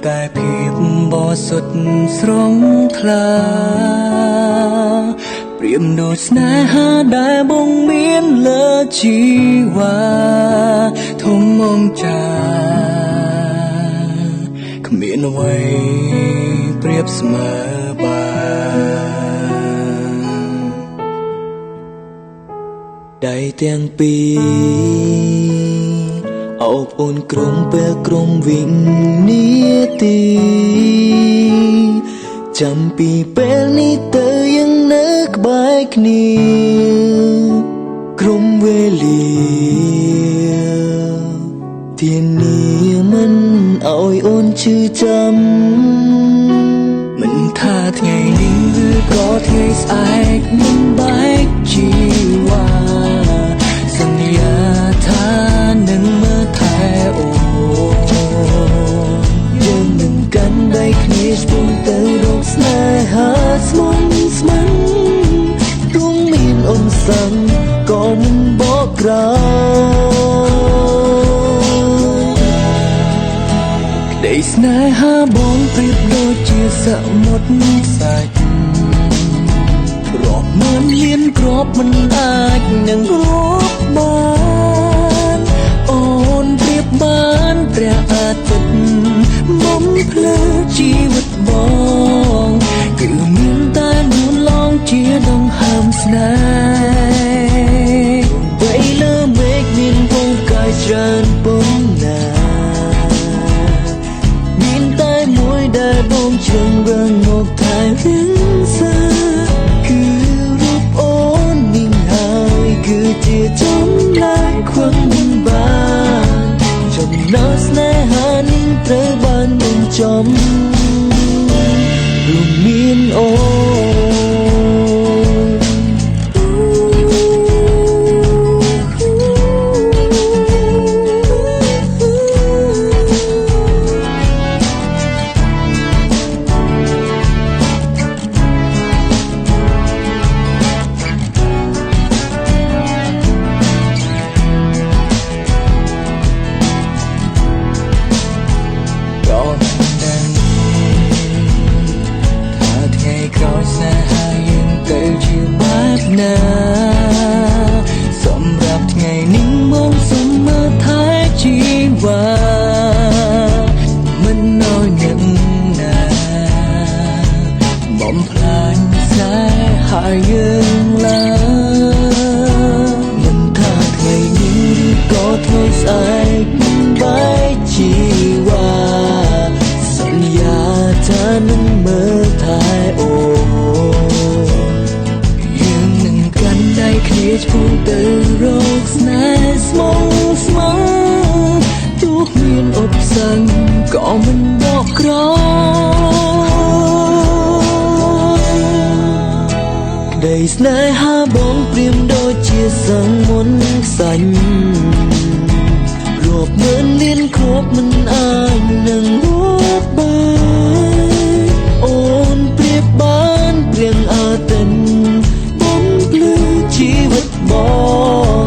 តែភាពបរិសុទ្ធស្រងថ្លាព្រាមដូចស្នេហាដែលបងមានលើជីវ៉ាធំមងចាគ្មានអ្វីប្រៀបស្មើបានដៃទាំងពីរអោបអូនក្រុមពេលក្រុមវិញនាទីចាំពីពេលនេះទៅยังនៅក្បែរគ្នាក្រុមវេលាធានាមិនឲ្យអូនឈឺចាំមិនថាថ្ងៃនេះឬក៏ថ្ងៃស្អែកមានបែកជីវ៉ាសន្យាថានឹងមើលថែអូនយើងនឹងកាន់ដៃគ្នាឆ្ពោះទៅរកស្នេហាស្មុនស្ម័គ្រទោះមានអង្សាំក៏មិនបកក្រោយក្តីស្នេហាបងប្រៀបដូចជាសមុទ្រខ្សាច់រាប់ម៉ឺនលានគ្រាប់មិនអាចនឹងរាប់បានអូនប្រៀបបានព្រះអាទិត្យបំភ្លឺជីវិតបងគឺមានតែនួនឡងជាដង្ហើមស្នេហ៍វ័យលើមេឃមានវងកាយច្រើនប៉ុណ្ណាមានតែមួយដែលបងជ្រើសរើសមកថែរក្សាគឺរូបអូននេះហើយគឺជាចម្លើយខ្វឹងមិនបានចំណងស្នេហានេះត្រូវបានបញ្ចប់រួមមានអូសម្រាប់ថ្ងៃនេះមកសុំមើលថែជីវ៉ាមិនឲ្យអ្នកណាបំផ្លាញស្នេហាយើងឡើយមិនថាថ្ងៃនេះឬក៏ថ្ងៃស្អែកមិនបែកជីវ៉ាសន្យាថានឹងមើលថែអូគ្នាឆ្ពោះទៅរកស្នេហ៍ស្មោះស្ម័គ្រទោះមានឧបសគ្គក៏មិនបកក្រោយក្តីស្នេហាបងព្រាមដូចជាសង្មុនខ្សាច់រាប់ម៉ឺនលានគ្រាប់មិនអាចនឹងរាប់បានអូនប្រៀបបានព្រៀងអាទិត្យជីវិតបង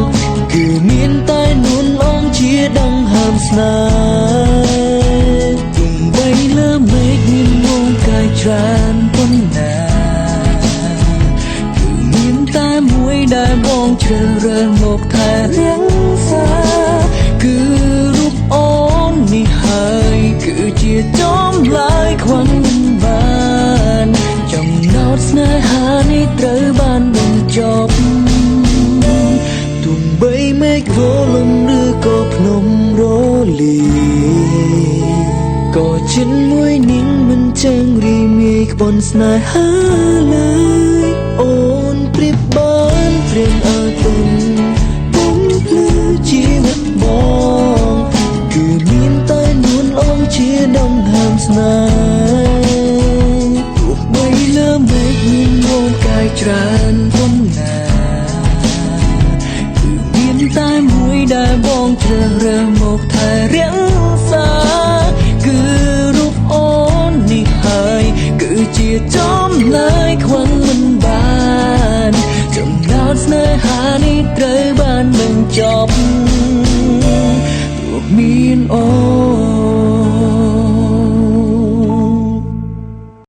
គឺមានតែនួនឡងជាដង្ហើមស្នេហ៍ទំបីលើមេឃមានងងកាយច្រើនប៉ុណ្ណាគឺមានតែមួយដែលបងជ្រើសរើសមកថែរក្សាគឺរូបអូននេះហើយគឺជាចម្លើយខ្វឹងមិនបានចំណោទស្នេហានេះត្រូវបានបញ្ចប់ទោះបីមេឃវលំឬក៏ភ្នំរលាក៏ចិនមួយនេះមិនចឹងរីមាយក្បន់ស្នេហាឡើយអូនប្រៀបបានព្រៀងអាទិត្យបំភ្លឺជីវិតបងគឺមានតែនួនអងជាដង្ហើមស្នេហ៍ទោះបីលើមេឃមានងងកាយច្រើនប៉ុណ្ណាគឺមានតែមួយដែលបងជ្រើសរើសមកថែរក្សាគឺរូបអូននេះហើយគឺជាចម្លើយខ្វឹងមិនបានចំណោទស្នេហានេះត្រូវបានបញ្ចប់ទោះមានអូ